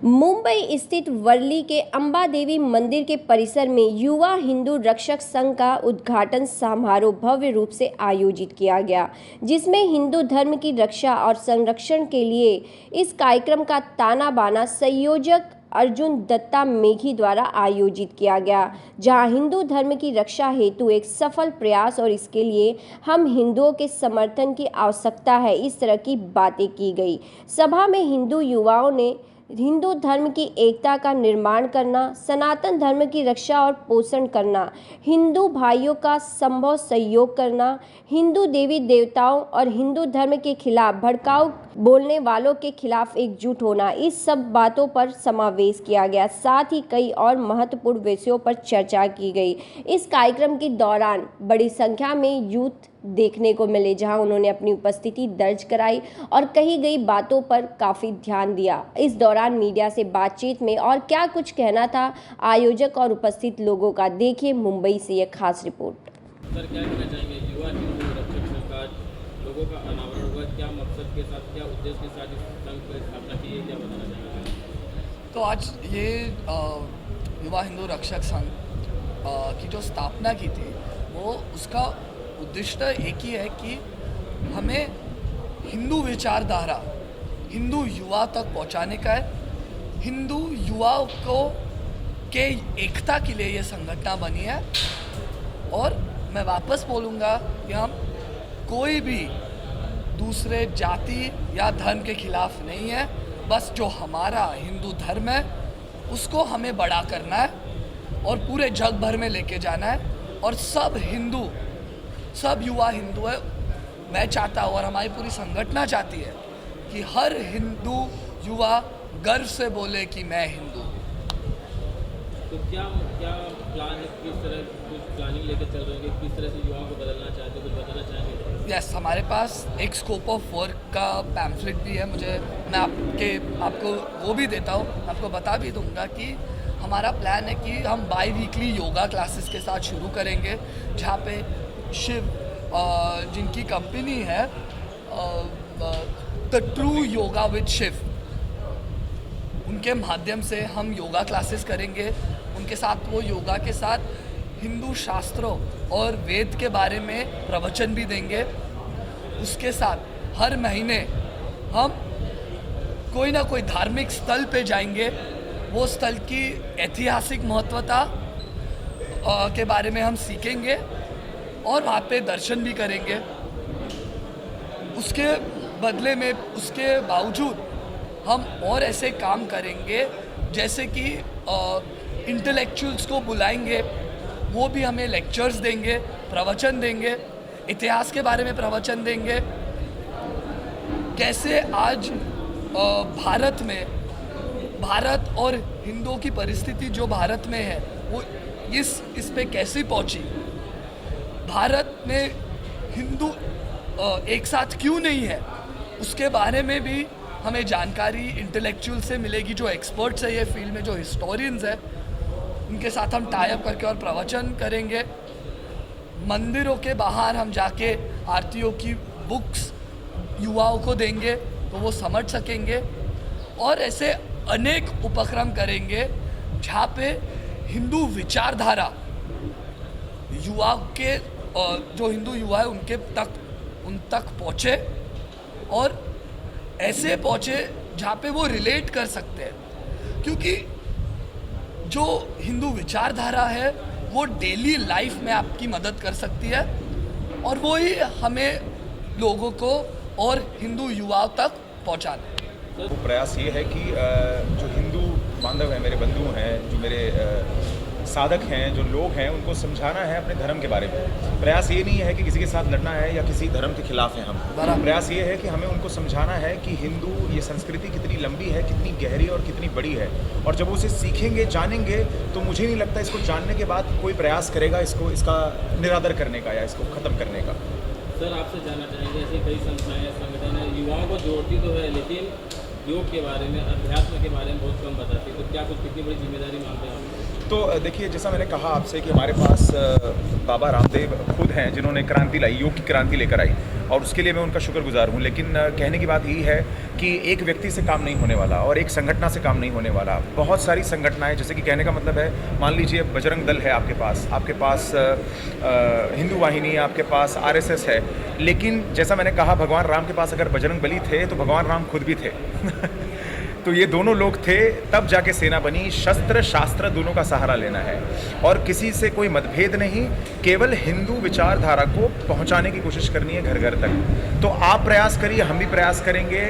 मुंबई स्थित वर्ली के अंबा देवी मंदिर के परिसर में युवा हिंदू रक्षक संघ का उद्घाटन समारोह भव्य रूप से आयोजित किया गया, जिसमें हिंदू धर्म की रक्षा और संरक्षण के लिए इस कार्यक्रम का ताना बाना संयोजक अर्जुन दत्ता मेघी द्वारा आयोजित किया गया, जहां हिंदू धर्म की रक्षा हेतु एक सफल प्रयास और इसके लिए हम हिंदुओं के समर्थन की आवश्यकता है, इस तरह की बातें की गई। सभा में हिंदू युवाओं ने हिंदू धर्म की एकता का निर्माण करना, सनातन धर्म की रक्षा और पोषण करना, हिंदू भाइयों का संभव सहयोग करना, हिंदू देवी देवताओं और हिंदू धर्म के खिलाफ भड़काऊ बोलने वालों के खिलाफ एकजुट होना, इस सब बातों पर समावेश किया गया। साथ ही कई और महत्वपूर्ण विषयों पर चर्चा की गई। इस कार्यक्रम के दौरान बड़ी संख्या में यूथ देखने को मिले, जहां उन्होंने अपनी उपस्थिति दर्ज कराई और कही गई बातों पर काफ़ी ध्यान दिया। इस दौरान मीडिया से बातचीत में और क्या कुछ कहना था आयोजक और उपस्थित लोगों का, देखिए मुंबई से यह खास रिपोर्ट। सर, क्या कहना चाहेंगे? युवा हिंदू रक्षक संघ का लोगों का अनावरण हुआ, क्या मकसद के साथ, क्या उद्देश्य के साथ इस संघ की स्थापना की है, क्या बताना चाहेंगे? तो आज ये युवा हिंदू रक्षक संघ की जो स्थापना की थी, वो उसका उद्देश्य एक ही है कि हमें हिंदू विचारधारा हिंदू युवा तक पहुंचाने का है। हिंदू युवाओं को के एकता के लिए ये संगठन बनी है। और मैं वापस बोलूँगा कि हम कोई भी दूसरे जाति या धर्म के खिलाफ नहीं है। बस जो हमारा हिंदू धर्म है उसको हमें बड़ा करना है और पूरे जग भर में लेके जाना है। और सब युवा हिंदू है। मैं चाहता हूँ और हमारी पूरी संगठन चाहती है कि हर हिंदू युवा गर्व से बोले कि मैं हिंदू। तो क्या प्लान है, किस तरह कुछ प्लानिंग लेकर चल रहे हैं, किस तरह से युवाओं को बदलना चाहते हो, कुछ बताना चाहेंगे? यस, हमारे पास एक स्कोप ऑफ वर्क का पैम्फलेट भी है। मैं आपको वो भी देता हूँ, आपको बता भी दूंगा कि हमारा प्लान है कि हम बाई वीकली योगा क्लासेस के साथ शुरू करेंगे, जहाँ पे शिव जिनकी कंपनी है the true yoga with Shiv, उनके माध्यम से हम योगा क्लासेस करेंगे। उनके साथ वो योगा के साथ हिंदू शास्त्रों और वेद के बारे में प्रवचन भी देंगे। उसके साथ हर महीने हम कोई ना कोई धार्मिक स्थल पे जाएंगे, वो स्थल की ऐतिहासिक महत्वता के बारे में हम सीखेंगे और वहाँ पे दर्शन भी करेंगे। उसके बदले में, उसके बावजूद हम और ऐसे काम करेंगे, जैसे कि इंटेलेक्चुअल्स को बुलाएंगे, वो भी हमें लेक्चर्स देंगे, प्रवचन देंगे, इतिहास के बारे में प्रवचन देंगे। कैसे आज भारत और हिंदुओं की परिस्थिति जो भारत में है वो इस पे कैसे पहुंची, भारत में हिंदू एक साथ क्यों नहीं है, उसके बारे में भी हमें जानकारी इंटेलेक्चुअल से मिलेगी, जो एक्सपर्ट्स है ये फील्ड में, जो हिस्टोरियंस है, उनके साथ हम टाई अप करके और प्रवचन करेंगे। मंदिरों के बाहर हम जाके आरतियों की बुक्स युवाओं को देंगे तो वो समझ सकेंगे। और ऐसे अनेक उपक्रम करेंगे जहाँ पे हिंदू विचारधारा युवा के जो हिंदू युवा है उन तक पहुँचे, और ऐसे पहुँचे जहाँ पे वो रिलेट कर सकते हैं। क्योंकि जो हिंदू विचारधारा है वो डेली लाइफ में आपकी मदद कर सकती है, और वो ही हमें लोगों को और हिंदू युवाओं तक पहुँचाना है। वो प्रयास ये है कि जो हिंदू बांधव हैं, मेरे बंधु हैं, जो मेरे साधक हैं, जो लोग हैं, उनको समझाना है अपने धर्म के बारे में। प्रयास ये नहीं है कि किसी के साथ लड़ना है या किसी धर्म के खिलाफ हैं हम। प्रयास ये है कि हमें उनको समझाना है कि हिंदू ये संस्कृति कितनी लंबी है, कितनी गहरी और कितनी बड़ी है। और जब उसे सीखेंगे, जानेंगे, तो मुझे नहीं लगता इसको जानने के बाद कोई प्रयास करेगा इसका निरादर करने का या इसको ख़त्म करने का। सर, आपसे जानना चाहेंगे, ऐसी कई संस्थाएं, संगठन है, युवाओं को जोड़ती तो है, लेकिन योग के बारे में, अध्यात्म के बारे में बहुत कम बताती है, तो क्या कुछ कितनी बड़ी जिम्मेदारी मानते हैं आप? तो देखिए, जैसा मैंने कहा आपसे कि हमारे पास बाबा रामदेव खुद हैं जिन्होंने क्रांति लाई, योग की क्रांति लेकर आई, और उसके लिए मैं उनका शुक्रगुजार हूँ। लेकिन कहने की बात यही है कि एक व्यक्ति से काम नहीं होने वाला और एक संगठन से काम नहीं होने वाला। बहुत सारी संगठनाएं, जैसे कि कहने का मतलब है, मान लीजिए बजरंग दल है आपके पास हिंदू वाहिनी है, आपके पास RSS है। लेकिन जैसा मैंने कहा, भगवान राम के पास अगर बजरंग बली थे तो भगवान राम खुद भी थे तो ये दोनों लोग थे, तब जाके सेना बनी। शस्त्र शास्त्र दोनों का सहारा लेना है और किसी से कोई मतभेद नहीं, केवल हिंदू विचारधारा को पहुंचाने की कोशिश करनी है घर घर तक। तो आप प्रयास करिए, हम भी प्रयास करेंगे,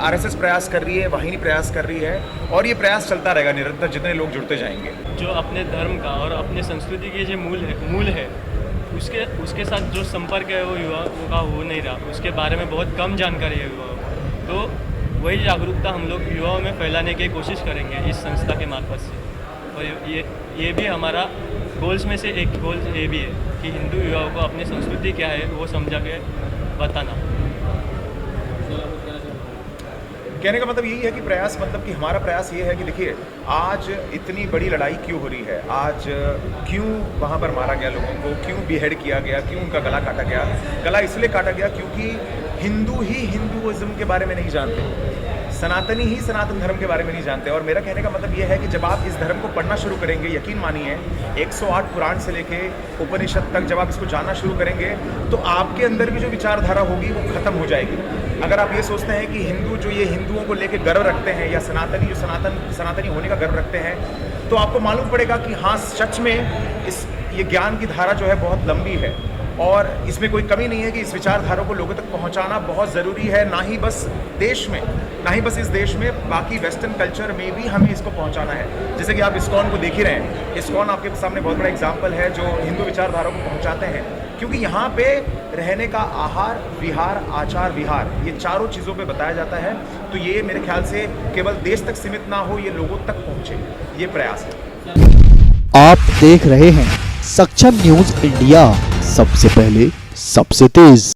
RSS प्रयास कर रही है, वाहिनी प्रयास कर रही है, और ये प्रयास चलता रहेगा निरंतर, जितने लोग जुड़ते जाएंगे। जो अपने धर्म का और अपने संस्कृति के जो मूल है उसके साथ जो संपर्क है वो युवाओं का हो नहीं रहा, उसके बारे में बहुत कम जानकारी है युवाओं को। तो वही जागरूकता हम लोग युवाओं में फैलाने की कोशिश करेंगे इस संस्था के मार्फत से। और ये भी हमारा गोल्स में से एक गोल ये भी है कि हिंदू युवाओं को अपनी संस्कृति क्या है वो समझा के बताना। कहने का मतलब यही है कि प्रयास, मतलब कि हमारा प्रयास ये है कि देखिए, आज इतनी बड़ी लड़ाई क्यों हो रही है, आज क्यों वहाँ पर मारा गया लोगों को, क्यों बिहेड किया गया, क्यों उनका गला काटा गया। गला इसलिए काटा गया क्योंकि हिंदू ही हिंदुइज्म के बारे में नहीं जानते, सनातनी ही सनातन धर्म के बारे में नहीं जानते। और मेरा कहने का मतलब यह है कि जब आप इस धर्म को पढ़ना शुरू करेंगे, यकीन मानिए 108 पुराण से लेके उपनिषद तक जब आप इसको जानना शुरू करेंगे तो आपके अंदर भी जो विचारधारा होगी वो खत्म हो जाएगी। अगर आप ये सोचते हैं कि हिंदू जो ये हिंदुओं को लेके गर्व रखते हैं, या सनातनी जो सनातनी होने का गर्व रखते हैं, तो आपको मालूम पड़ेगा कि हाँ, सच में ये ज्ञान की धारा जो है बहुत लंबी है और इसमें कोई कमी नहीं है कि इस विचारधारा को लोगों तक पहुंचाना बहुत ज़रूरी है। ना ही बस इस देश में, बाकी वेस्टर्न कल्चर में भी हमें इसको पहुंचाना है। जैसे कि आप इस्कॉन को देख ही रहे हैं, इस्कॉन आपके सामने बहुत बड़ा एग्जाम्पल है जो हिंदू विचारधारा को पहुंचाते हैं, क्योंकि यहाँ पे रहने का आहार विहार, आचार विहार, ये चारों चीज़ों पे बताया जाता है। तो ये मेरे ख्याल से केवल देश तक सीमित ना हो, ये लोगों तक पहुँचे, ये प्रयास है। आप देख रहे हैं सक्षम न्यूज इंडिया, सबसे पहले सबसे तेज।